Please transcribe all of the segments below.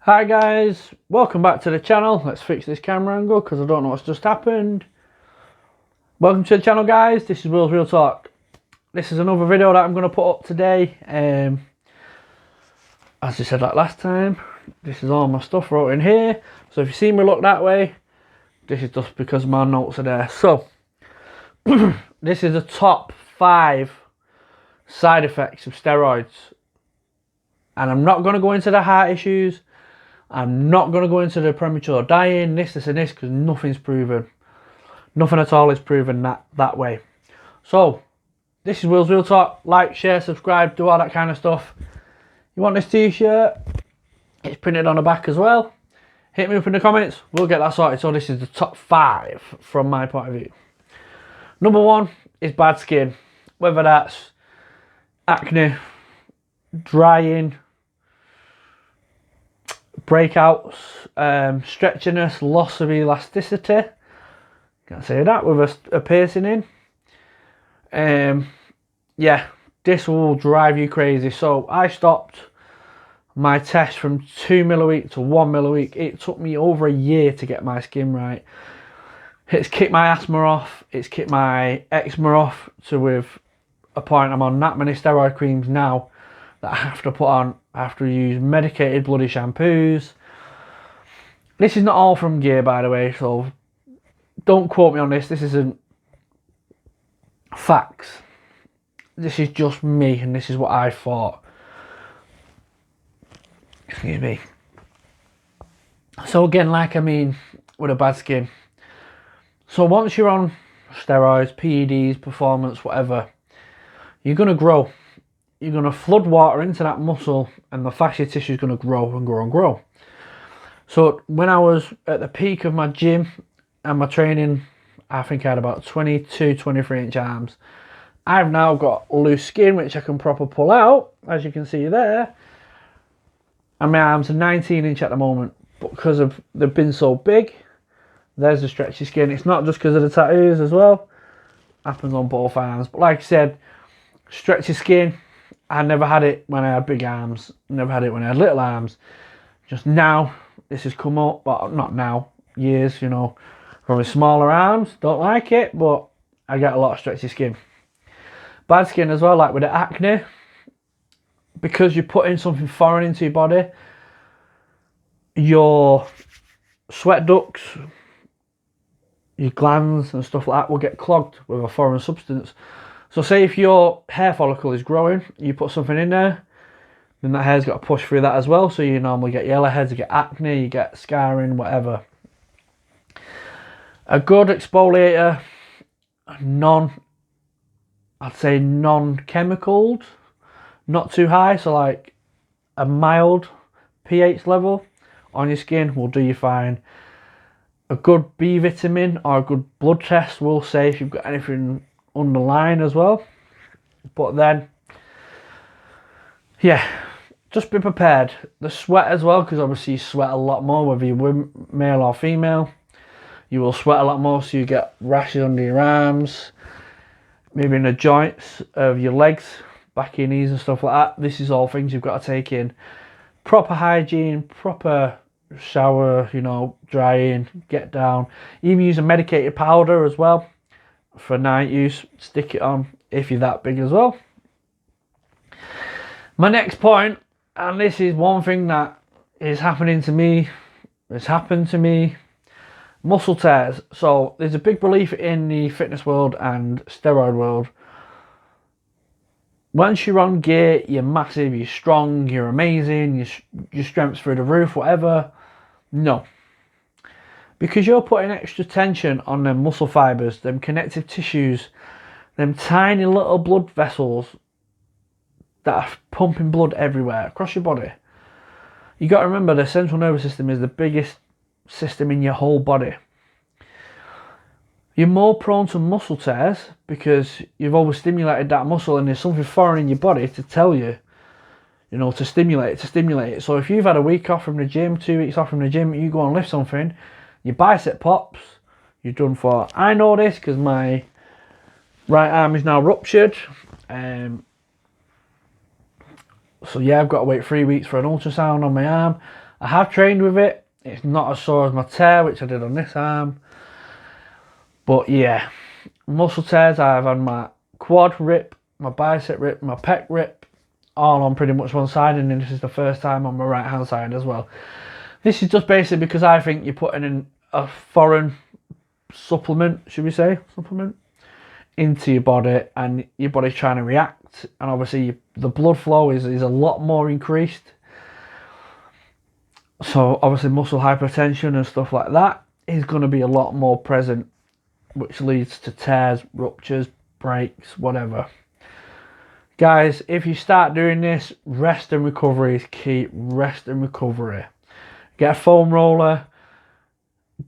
Hi guys, welcome back to the channel. Let's fix this camera angle because I don't know what's just happened. Welcome to the channel guys, this is Will's Real Talk. This is another video that I'm going to put up today. As I said like last time, this is all my stuff wrote in here. So if you see me look that way, this is just because my notes are there. So, this is the top 5 side effects of steroids. And I'm not going to go into the heart issues. I'm not going to go into the premature dying, this and this, because nothing's proven. Nothing at all is proven that way. So, this is Will's Real Talk. Like, share, subscribe, do all that kind of stuff. You want this t-shirt? It's printed on the back as well. Hit me up in the comments. We'll get that sorted. So this is the top 5 from my point of view. Number 1 is bad skin. Whether that's acne, drying, breakouts, stretchiness, loss of elasticity. Can't say that with a piercing in. Yeah, this will drive you crazy. So I stopped my test from 2 mil a week to 1 mil a week. It took me over a year to get my skin right. It's kicked my asthma off. It's kicked my eczema off to with a point I'm on that many steroid creams now that I have to put on. I have to use medicated bloody shampoos. This is not all from gear, by the way, so don't quote me on this. This isn't facts. This is just me, and this is what I thought. Excuse me. So again, like I mean, with a bad skin. So once you're on steroids, PEDs, performance, whatever, you're going to grow. You're going to flood water into that muscle and the fascia tissue is going to grow and grow and grow. So when I was at the peak of my gym and my training, I think I had about 22, 23 inch arms. I've now got loose skin which I can proper pull out, as you can see there. And my arms are 19 inch at the moment. But because of they've been so big, there's the stretchy skin. It's not just because of the tattoos as well. Happens on both arms. But like I said, stretchy skin, I never had it when I had big arms. Never had it when I had little arms. Just now, this has come up. Well, not now, years, you know, from smaller arms. Don't like it, but I get a lot of stretchy skin. Bad skin as well, like with the acne. Because you're putting something foreign into your body, your sweat ducts, your glands and stuff like that will get clogged with a foreign substance. So say if your hair follicle is growing, you put something in there, then that hair's got to push through that as well. So you normally get yellow heads, you get acne, you get scarring, whatever. A good exfoliator, I'd say non-chemicals, not too high, so like a mild pH level on your skin will do you fine. A good B vitamin or a good blood test will say if you've got anything underlying as well. But then, yeah, just be prepared. The sweat as well, because obviously you sweat a lot more whether you're male or female. You will sweat a lot more, so you get rashes under your arms, maybe in the joints of your legs, back of your knees and stuff like that. This is all things you've got to take in. Proper hygiene, proper shower, you know, drying, get down. Even use a medicated powder as well for night use. Stick it on if you're that big as well. My next point, and this is one thing that is happening to me, it's happened to me, muscle tears. So there's a big belief in the fitness world and steroid world. Once you're on gear, you're massive, you're strong, you're amazing, your strength's through the roof, whatever. No. Because you're putting extra tension on them muscle fibers, them connective tissues, them tiny little blood vessels that are pumping blood everywhere across your body. You got to remember the central nervous system is the biggest system in your whole body. You're more prone to muscle tears because you've overstimulated that muscle and there's something foreign in your body to tell you, you know, to stimulate it. So if you've had a week off from the gym, 2 weeks off from the gym, you go and lift something, your bicep pops, you're done for. I know this because my right arm is now ruptured. So yeah, I've got to wait 3 weeks for an ultrasound on my arm. I have trained with it. It's not as sore as my tear, which I did on this arm. But yeah, muscle tears, I have on my quad rip, my bicep rip, my pec rip, all on pretty much one side, and then this is the first time on my right hand side as well. This is just basically because I think you're putting in a foreign supplement, should we say, into your body, and your body's trying to react, and obviously the blood flow is a lot more increased. So obviously muscle hypertension and stuff like that is going to be a lot more present, which leads to tears, ruptures, breaks, whatever. Guys, if you start doing this, rest and recovery is key. Rest and recovery. Get a foam roller,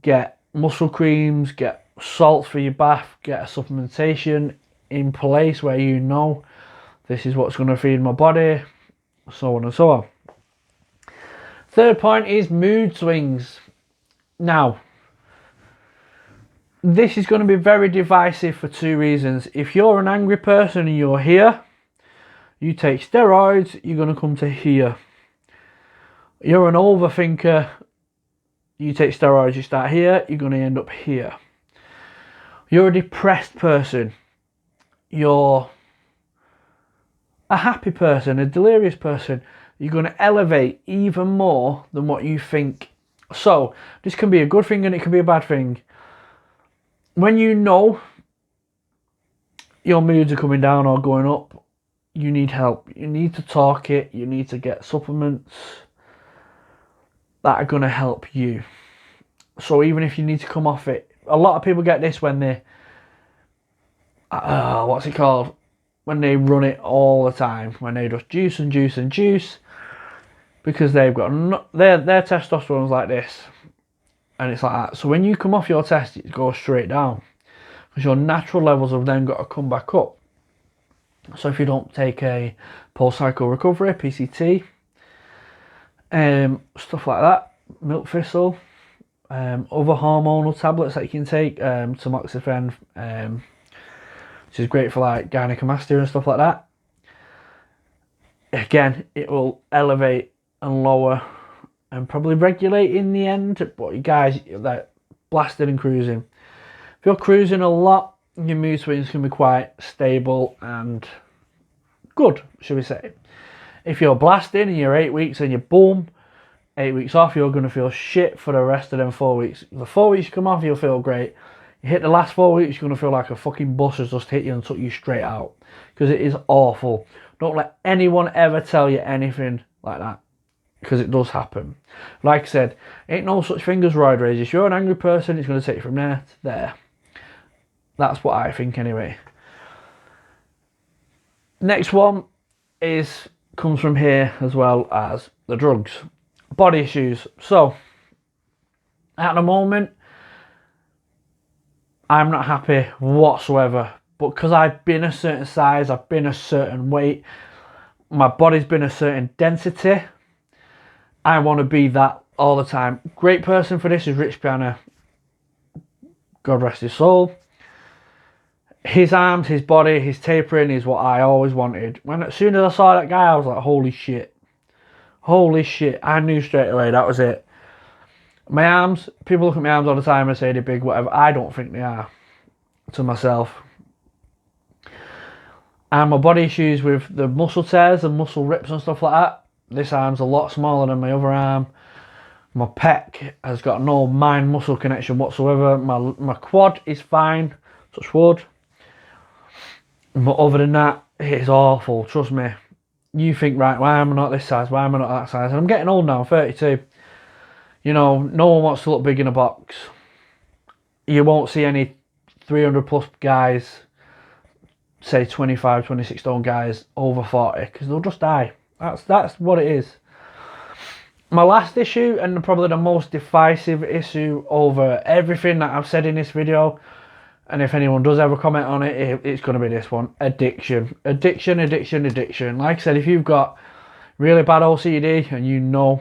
get muscle creams, get salts for your bath, get a supplementation in place where you know this is what's going to feed my body, so on and so on. Third point is mood swings. Now, this is going to be very divisive for two reasons. If you're an angry person and you're here, you take steroids, you're going to come to here. You're an overthinker, you take steroids, you start here, you're going to end up here. You're a depressed person, you're a happy person, a delirious person, you're going to elevate even more than what you think. So this can be a good thing and it can be a bad thing. When you know your moods are coming down or going up, you need help. You need to talk it. You need to get supplements that are going to help you. So even if you need to come off it, a lot of people get this when they, what's it called? When they run it all the time, when they just juice and juice and juice, because they've got their testosterone's like this, and it's like that. So when you come off your test, it goes straight down, because your natural levels have then got to come back up. So if you don't take a post-cycle recovery, PCT, stuff like that, milk thistle, other hormonal tablets that you can take, tamoxifen, which is great for like gynecomastia and stuff like that. Again, it will elevate and lower and probably regulate in the end. But you guys, like blasting and cruising. If you're cruising a lot, your mood swings can be quite stable and good, should we say. If you're blasting and you're 8 weeks and you boom, 8 weeks off, you're going to feel shit for the rest of them 4 weeks. The 4 weeks you come off, you'll feel great. You hit the last 4 weeks, you're going to feel like a fucking bus has just hit you and took you straight out. Because it is awful. Don't let anyone ever tell you anything like that, because it does happen. Like I said, ain't no such thing as roid rage. If you're an angry person, it's going to take you from there to there. That's what I think anyway. Next one comes from here as well as the drugs. Body issues. So, at the moment, I'm not happy whatsoever. But because I've been a certain size, I've been a certain weight, my body's been a certain density, I want to be that all the time. Great person for this is Rich Piana. God rest his soul. His arms, his body, his tapering is what I always wanted. As soon as I saw that guy, I was like, holy shit. Holy shit. I knew straight away that was it. My arms, people look at my arms all the time and say they're big, whatever. I don't think they are, to myself. And my body issues with the muscle tears and muscle rips and stuff like that. This arm's a lot smaller than my other arm. My pec has got no mind muscle connection whatsoever. My quad is fine, touch wood. But other than that, it's awful, trust me. You think, right, why am I not this size? Why am I not that size? And I'm getting old now, I'm 32. You know, no one wants to look big in a box. You won't see any 300 plus guys, say 25, 26 stone guys over 40, because they'll just die. That's what it is. My last issue, and probably the most divisive issue over everything that I've said in this video, and if anyone does ever comment on it, it's going to be this one. Addiction. Addiction, addiction, addiction. Like I said, if you've got really bad OCD and you know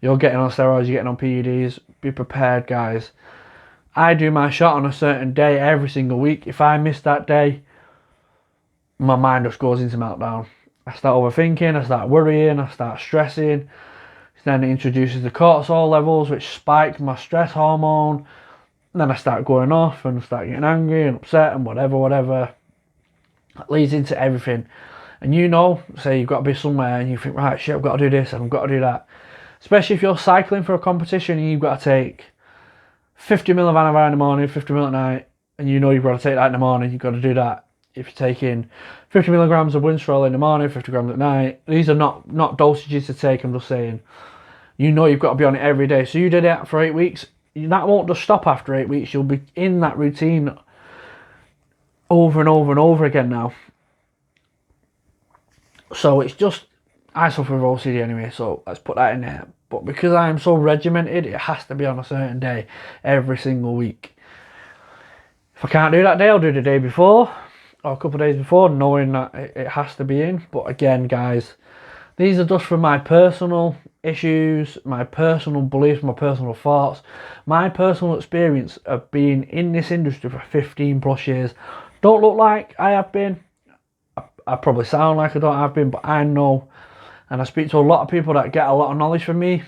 you're getting on steroids, you're getting on PEDs, be prepared, guys. I do my shot on a certain day every single week. If I miss that day, my mind just goes into meltdown. I start overthinking, I start worrying, I start stressing. Then it introduces the cortisol levels, which spike my stress hormone. And then I start going off and start getting angry and upset and whatever. That leads into everything. And you know, say you've got to be somewhere and you think, right, shit, I've got to do this and I've got to do that. Especially if you're cycling for a competition and you've got to take 50 ml of Anavar in the morning, 50 ml at night, and you know you've got to take that in the morning, you've got to do that. If you're taking 50 milligrams of Winstrol in the morning, 50 grams at night, these are not dosages to take, I'm just saying. You know you've got to be on it every day. So you did that for 8 weeks. That won't just stop after 8 weeks. You'll be in that routine over and over and over again now. So it's just, I suffer with OCD anyway, so let's put that in there. But because I'm so regimented, it has to be on a certain day every single week. If I can't do that day, I'll do the day before or a couple of days before, knowing that it has to be in. But again, guys, these are just from my personal issues, my personal beliefs, my personal thoughts, my personal experience of being in this industry for 15 plus years. Don't look like I have been. I probably sound like I don't have been, but I know, and I speak to a lot of people that get a lot of knowledge from me.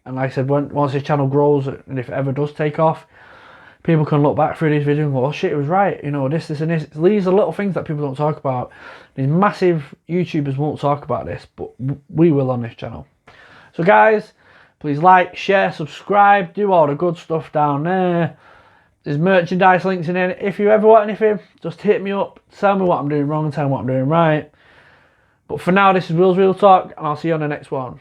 And like I said, once this channel grows, and if it ever does take off, people can look back through these videos and go, oh shit, it was right, you know, this and this. These are little things that people don't talk about. These massive YouTubers won't talk about this, but we will on this channel. So guys, please like, share, subscribe, do all the good stuff down there. There's merchandise links in there. If you ever want anything, just hit me up. Tell me what I'm doing wrong, tell me what I'm doing right. But for now, this is Will's Real Talk, and I'll see you on the next one.